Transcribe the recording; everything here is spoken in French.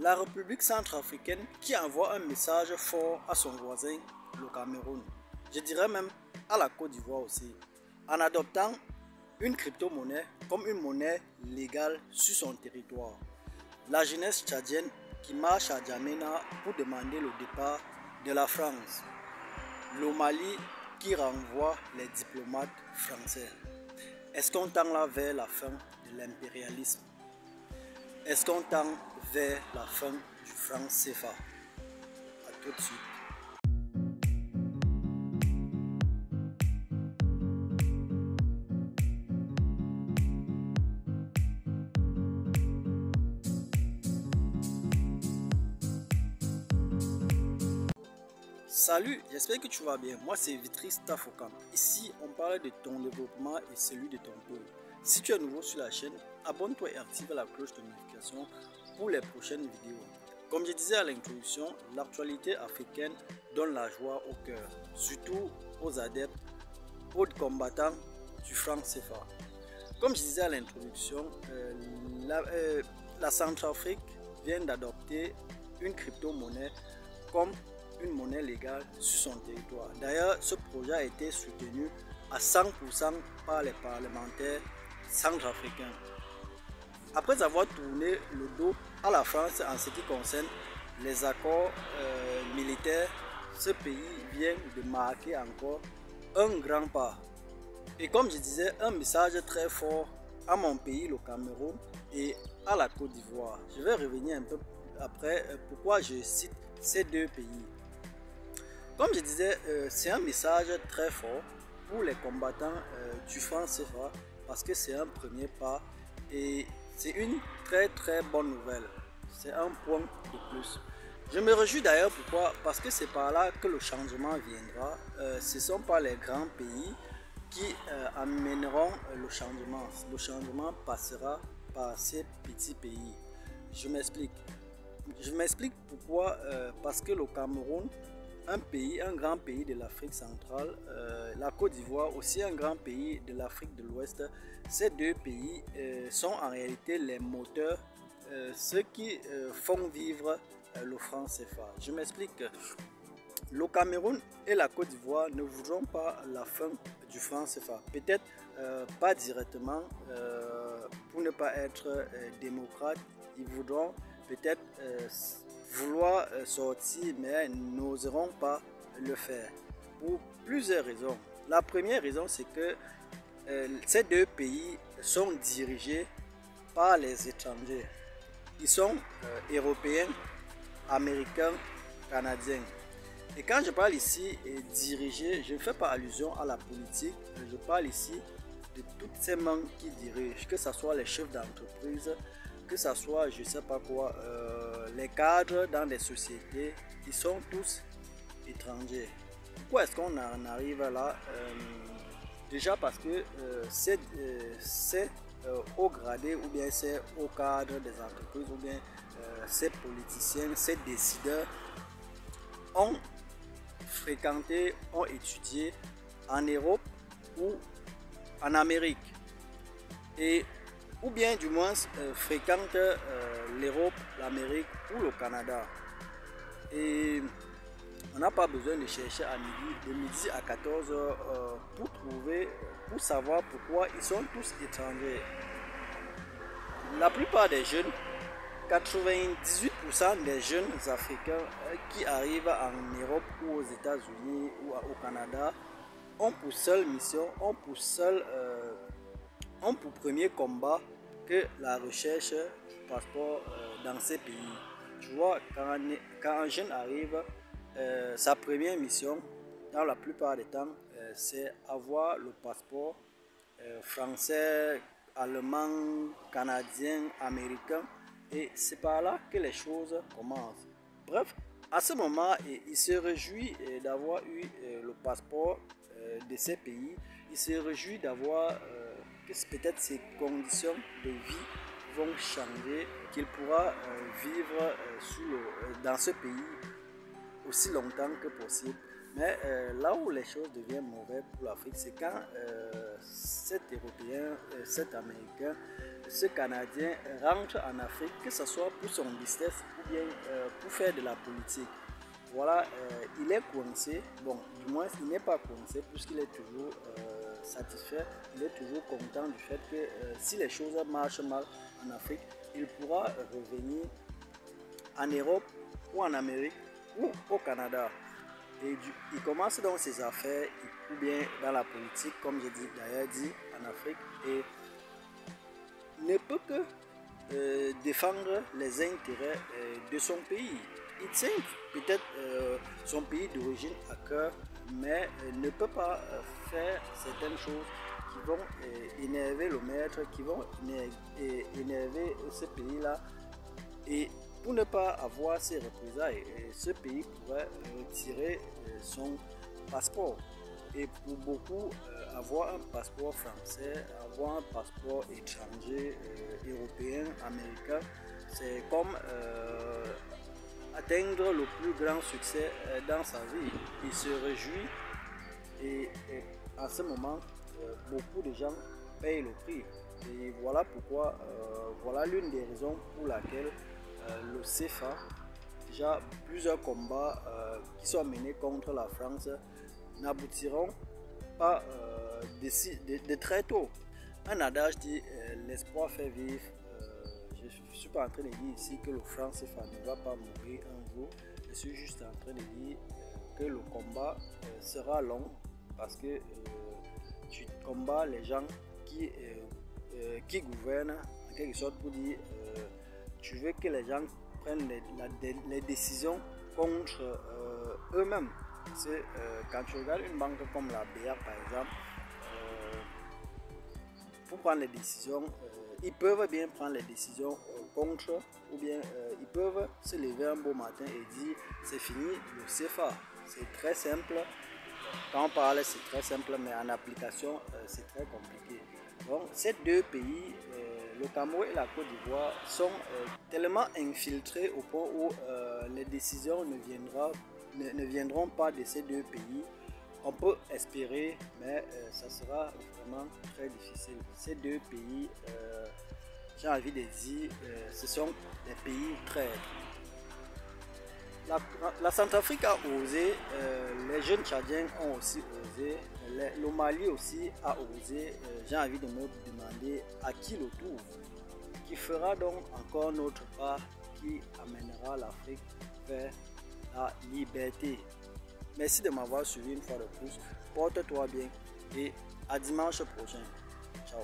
La République centrafricaine qui envoie un message fort à son voisin, le Cameroun. Je dirais même à la Côte d'Ivoire aussi, en adoptant une crypto-monnaie comme une monnaie légale sur son territoire. La jeunesse tchadienne qui marche à Djamena pour demander le départ de la France. Le Mali qui renvoie les diplomates français. Est-ce qu'on tend là vers la fin de l'impérialisme? Est-ce qu'on tend vers la fin du franc CFA? A tout de suite. Salut, j'espère que tu vas bien. Moi c'est Vitris Tafokam. Ici on parle de ton développement et celui de ton peuple. Si tu es nouveau sur la chaîne, abonne-toi et active la cloche de notification pour les prochaines vidéos. Comme je disais à l'introduction, l'actualité africaine donne la joie au cœur, surtout aux adeptes, aux combattants du franc CFA. Comme je disais à l'introduction, la Centrafrique vient d'adopter une crypto-monnaie comme une monnaie légale sur son territoire. D'ailleurs, ce projet a été soutenu à 100% par les parlementaires centrafricains. Après avoir tourné le dos à la France en ce qui concerne les accords militaires, ce pays vient de marquer encore un grand pas. Et comme je disais, un message très fort à mon pays, le Cameroun, et à la Côte d'Ivoire. Je vais revenir un peu après pourquoi je cite ces deux pays. Comme je disais, c'est un message très fort pour les combattants du franc CFA parce que c'est un premier pas et c'est une très bonne nouvelle. C'est un point de plus. Je me réjouis d'ailleurs pourquoi? Parce que c'est par là que le changement viendra. Ce ne sont pas les grands pays qui amèneront le changement. Le changement passera par ces petits pays. Je m'explique. Je m'explique pourquoi. Parce que le Cameroun, un grand pays de l'Afrique centrale, la Côte d'Ivoire, aussi un grand pays de l'Afrique de l'Ouest, ces deux pays sont en réalité les moteurs, ceux qui font vivre le franc CFA. Je m'explique. Le Cameroun et la Côte d'Ivoire ne voudront pas la fin du franc CFA. Peut-être pas directement, pour ne pas être démocrate, ils voudront peut-être vouloir sortir, mais n'oseront pas le faire pour plusieurs raisons. La première raison, c'est que ces deux pays sont dirigés par les étrangers. Ils sont européens, américains, canadiens. Et quand je parle ici dirigés, je ne fais pas allusion à la politique, je parle ici de toutes ces mains qui dirigent, que ce soit les chefs d'entreprise, que ce soit je ne sais pas quoi, les cadres dans des sociétés, ils sont tous étrangers. Pourquoi est-ce qu'on en arrive là? Déjà parce que c'est haut gradé ou bien c'est haut cadre des entreprises ou bien ces politiciens, ces décideurs ont fréquenté, ont étudié en Europe ou en Amérique. Et ou bien du moins fréquente l'Europe, l'Amérique ou le Canada. Et on n'a pas besoin de chercher à midi, de midi à 14h pour savoir pourquoi ils sont tous étrangers. La plupart des jeunes, 98% des jeunes africains qui arrivent en Europe ou aux États-Unis ou au Canada ont pour seule mission, ont pour premier combat que la recherche du passeport dans ces pays. Tu vois, quand un jeune arrive, sa première mission, dans la plupart des temps, c'est avoir le passeport français, allemand, canadien, américain. Et c'est par là que les choses commencent. Bref, à ce moment, il se réjouit d'avoir eu le passeport de ces pays. Il se réjouit d'avoir que peut-être ses conditions de vie vont changer, qu'il pourra vivre dans ce pays aussi longtemps que possible. Mais là où les choses deviennent mauvaises pour l'Afrique, c'est quand cet Européen, cet Américain, ce Canadien rentre en Afrique, que ce soit pour son business ou bien pour faire de la politique. Voilà, il est coincé, bon, du moins il n'est pas coincé puisqu'il est toujours satisfait, il est toujours content du fait que si les choses marchent mal en Afrique, il pourra revenir en Europe ou en Amérique ou au Canada. Et il commence donc ses affaires ou bien dans la politique, comme j'ai d'ailleurs dit, en Afrique, et ne peut que défendre les intérêts de son pays. Il tient peut-être son pays d'origine à cœur, mais ne peut pas faire certaines choses qui vont énerver le maître, qui vont énerver ce pays-là. Et pour ne pas avoir ces représailles, ce pays pourrait retirer son passeport. Et pour beaucoup, avoir un passeport français, avoir un passeport étranger, européen, américain, c'est comme atteindre le plus grand succès dans sa vie. Il se réjouit et à ce moment, beaucoup de gens payent le prix. Et voilà pourquoi, voilà l'une des raisons pour laquelle le CFA, déjà plusieurs combats qui sont menés contre la France n'aboutiront pas de très tôt. Un adage dit l'espoir fait vivre. Je ne suis pas en train de dire ici que le franc CFA ne va pas mourir un jour. Je suis juste en train de dire que le combat sera long parce que tu combats les gens qui gouvernent en quelque sorte pour dire tu veux que les gens prennent les décisions contre eux-mêmes. Quand tu regardes une banque comme la BR par exemple, pour prendre les décisions, ils peuvent bien prendre les décisions contre, ou bien ils peuvent se lever un beau matin et dire c'est fini le CFA. C'est très simple. Quand on parle, c'est très simple, mais en application, c'est très compliqué. Donc, ces deux pays, le Cameroun et la Côte d'Ivoire, sont tellement infiltrés au point où les décisions ne viendront pas de ces deux pays. On peut espérer, mais ça sera vraiment très difficile. Ces deux pays, j'ai envie de dire, ce sont des pays traîtres. La Centrafrique a osé, les jeunes Tchadiens ont aussi osé, le Mali aussi a osé. J'ai envie de me demander à qui le tour, qui fera donc encore notre part, qui amènera l'Afrique vers la liberté. Merci de m'avoir suivi une fois de plus. Porte-toi bien et à dimanche prochain. Ciao.